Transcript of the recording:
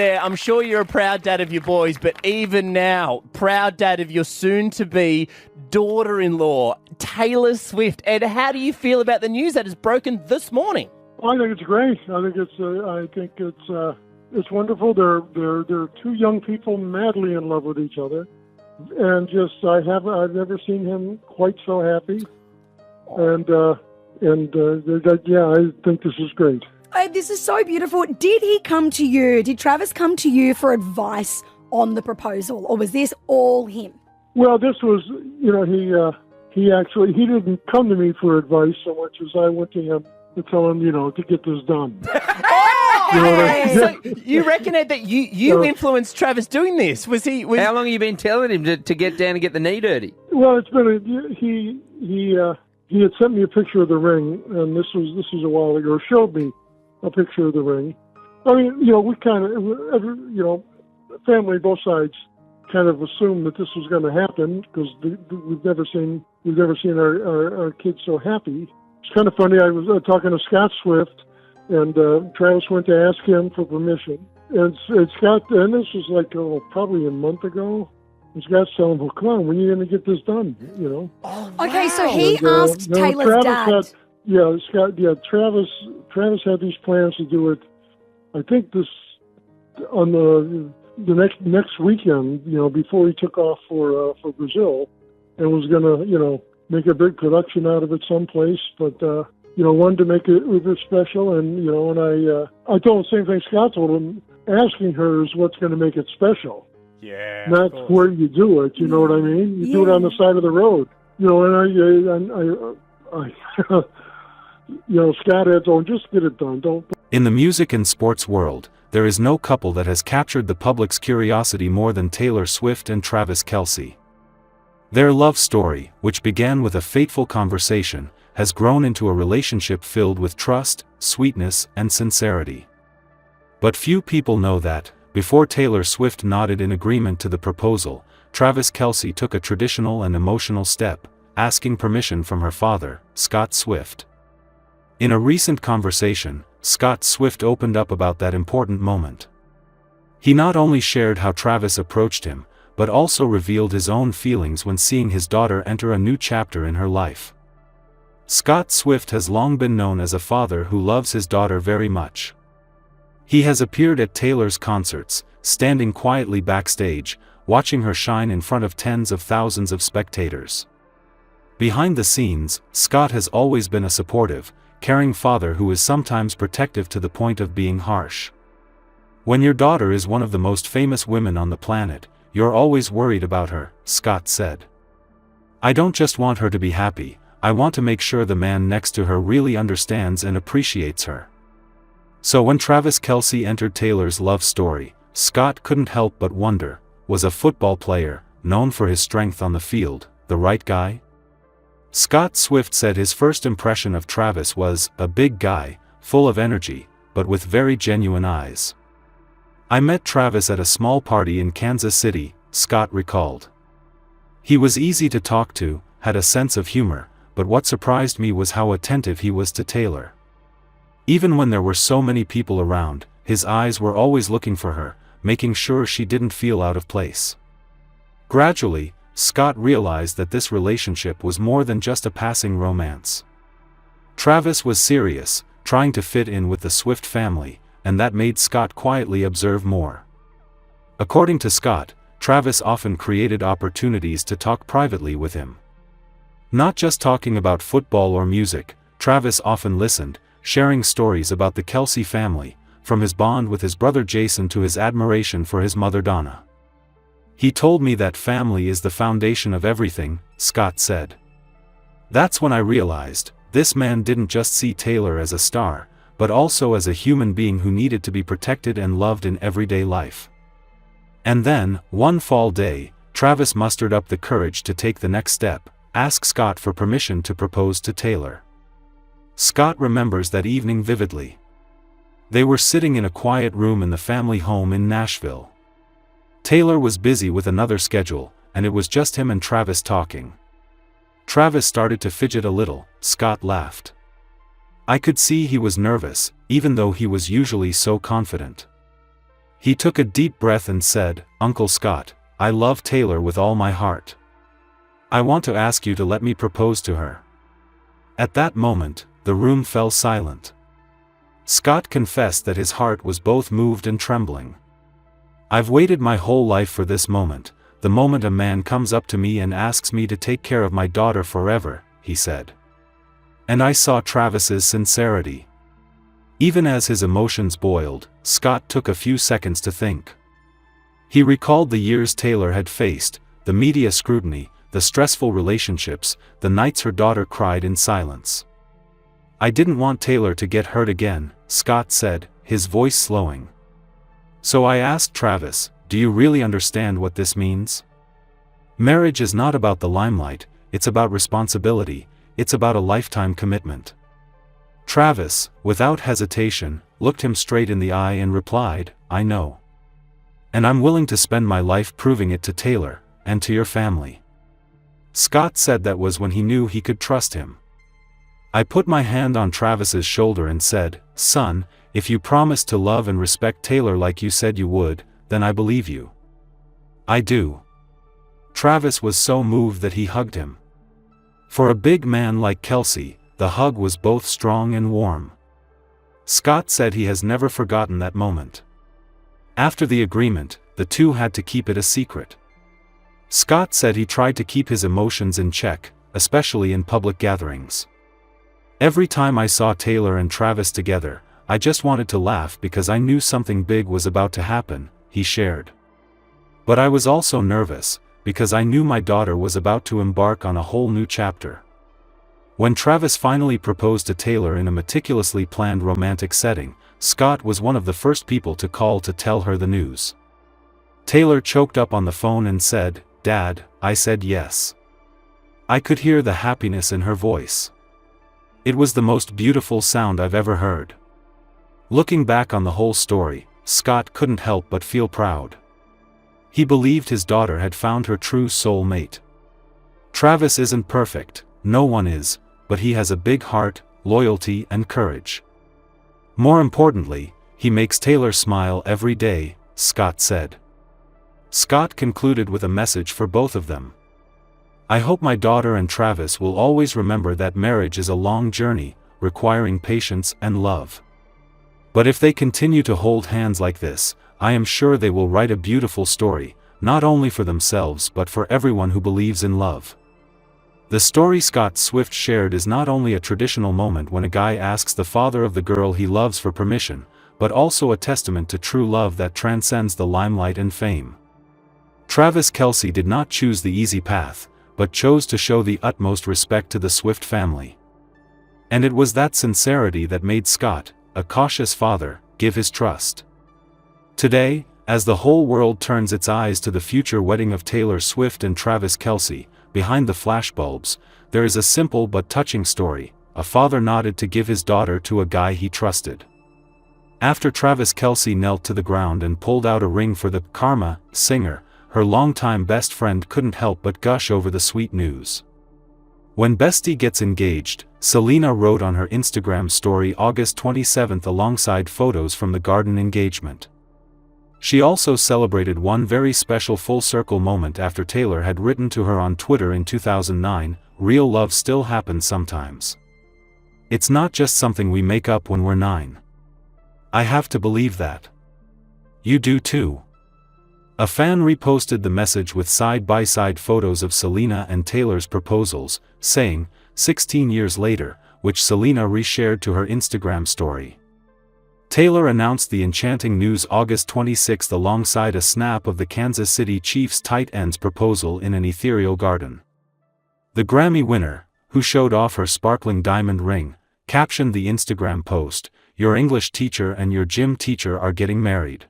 Yeah, I'm sure you're a proud dad of your boys, but even now, proud dad of your soon-to-be daughter-in-law, Taylor Swift. Ed, how do you feel about the news that has broken this morning? I think it's great. I think it's wonderful. They're two young people madly in love with each other, and I've never seen him quite so happy. And I think this is great. This is so beautiful. Did he come to you? Did Travis come to you for advice on the proposal, or was this all him? Well, this was, he didn't come to me for advice so much as I went to him to tell him, to get this done. So you reckon, Ed, that you influenced Travis doing this? How long have you been telling him to get down and get the knee dirty? Well, it's been he had sent me a picture of the ring, and this was a while ago. Showed me a picture of the ring. I mean, we kind of, family both sides kind of assumed that this was going to happen because we've never seen our kids so happy. It's kind of funny. I was talking to Scott Swift, and Travis went to ask him for permission, and Scott, and this was probably a month ago. And Scott's telling him, "Well, come on, when are you going to get this done?" Oh, wow. Okay, so he asked Taylor's dad. Travis had these plans to do it. I think this on the next weekend, before he took off for Brazil, and was gonna, make a big production out of it someplace. But wanted to make it uber special, and and I told him the same thing Scott told him. Asking her is what's going to make it special. Yeah, not where you do it. You know what I mean? You do it on the side of the road. Scott had told him, just get it done. Don't. In the music and sports world, there is no couple that has captured the public's curiosity more than Taylor Swift and Travis Kelce. Their love story, which began with a fateful conversation, has grown into a relationship filled with trust, sweetness, and sincerity. But few people know that, before Taylor Swift nodded in agreement to the proposal, Travis Kelce took a traditional and emotional step, asking permission from her father, Scott Swift. In a recent conversation, Scott Swift opened up about that important moment. He not only shared how Travis approached him, but also revealed his own feelings when seeing his daughter enter a new chapter in her life. Scott Swift has long been known as a father who loves his daughter very much. He has appeared at Taylor's concerts, standing quietly backstage, watching her shine in front of tens of thousands of spectators. Behind the scenes, Scott has always been a supportive, caring father who is sometimes protective to the point of being harsh. When your daughter is one of the most famous women on the planet, you're always worried about her, Scott said. I don't just want her to be happy, I want to make sure the man next to her really understands and appreciates her. So when Travis Kelce entered Taylor's love story, Scott couldn't help but wonder, was a football player, known for his strength on the field, the right guy? Scott Swift said his first impression of Travis was a big guy, full of energy, but with very genuine eyes. I met Travis at a small party in Kansas City, Scott recalled. He was easy to talk to, had a sense of humor, but what surprised me was how attentive he was to Taylor. Even when there were so many people around, his eyes were always looking for her, making sure she didn't feel out of place. Gradually, Scott realized that this relationship was more than just a passing romance. Travis was serious, trying to fit in with the Swift family, and that made Scott quietly observe more. According to Scott, Travis often created opportunities to talk privately with him. Not just talking about football or music, Travis often listened, sharing stories about the Kelce family, from his bond with his brother Jason to his admiration for his mother Donna. He told me that family is the foundation of everything, Scott said. That's when I realized, this man didn't just see Taylor as a star, but also as a human being who needed to be protected and loved in everyday life. And then, one fall day, Travis mustered up the courage to take the next step, ask Scott for permission to propose to Taylor. Scott remembers that evening vividly. They were sitting in a quiet room in the family home in Nashville. Taylor was busy with another schedule, and it was just him and Travis talking. Travis started to fidget a little, Scott laughed. I could see he was nervous, even though he was usually so confident. He took a deep breath and said, "Uncle Scott, I love Taylor with all my heart. I want to ask you to let me propose to her." At that moment, the room fell silent. Scott confessed that his heart was both moved and trembling. "I've waited my whole life for this moment, the moment a man comes up to me and asks me to take care of my daughter forever," he said. And I saw Travis's sincerity. Even as his emotions boiled, Scott took a few seconds to think. He recalled the years Taylor had faced, the media scrutiny, the stressful relationships, the nights her daughter cried in silence. "I didn't want Taylor to get hurt again," Scott said, his voice slowing. "So I asked Travis, do you really understand what this means? Marriage is not about the limelight, it's about responsibility, it's about a lifetime commitment." Travis, without hesitation, looked him straight in the eye and replied, "I know. And I'm willing to spend my life proving it to Taylor, and to your family." Scott said that was when he knew he could trust him. I put my hand on Travis's shoulder and said, "Son, if you promise to love and respect Taylor like you said you would, then I believe you." "I do." Travis was so moved that he hugged him. For a big man like Kelce, the hug was both strong and warm. Scott said he has never forgotten that moment. After the agreement, the two had to keep it a secret. Scott said he tried to keep his emotions in check, especially in public gatherings. "Every time I saw Taylor and Travis together, I just wanted to laugh because I knew something big was about to happen," he shared. "But I was also nervous, because I knew my daughter was about to embark on a whole new chapter." When Travis finally proposed to Taylor in a meticulously planned romantic setting, Scott was one of the first people to call to tell her the news. Taylor choked up on the phone and said, "Dad, I said yes." I could hear the happiness in her voice. It was the most beautiful sound I've ever heard. Looking back on the whole story, Scott couldn't help but feel proud. He believed his daughter had found her true soul mate. Travis isn't perfect, no one is, but he has a big heart, loyalty and courage. More importantly, he makes Taylor smile every day, Scott said. Scott concluded with a message for both of them. "I hope my daughter and Travis will always remember that marriage is a long journey, requiring patience and love. But if they continue to hold hands like this, I am sure they will write a beautiful story, not only for themselves but for everyone who believes in love." The story Scott Swift shared is not only a traditional moment when a guy asks the father of the girl he loves for permission, but also a testament to true love that transcends the limelight and fame. Travis Kelce did not choose the easy path, but chose to show the utmost respect to the Swift family. And it was that sincerity that made Scott, a cautious father, give his trust. Today, as the whole world turns its eyes to the future wedding of Taylor Swift and Travis Kelce, behind the flashbulbs, there is a simple but touching story. A father nodded to give his daughter to a guy he trusted. After Travis Kelce knelt to the ground and pulled out a ring for the Karma singer, her longtime best friend couldn't help but gush over the sweet news. "When Bestie gets engaged," Selena wrote on her Instagram story August 27 alongside photos from the garden engagement. She also celebrated one very special full-circle moment after Taylor had written to her on Twitter in 2009, "Real love still happens sometimes. It's not just something we make up when we're 9. I have to believe that. You do too." A fan reposted the message with side-by-side photos of Selena and Taylor's proposals, saying, 16 years later, which Selena reshared to her Instagram story. Taylor announced the enchanting news August 26 alongside a snap of the Kansas City Chiefs tight end's proposal in an ethereal garden. The Grammy winner, who showed off her sparkling diamond ring, captioned the Instagram post, "Your English teacher and your gym teacher are getting married."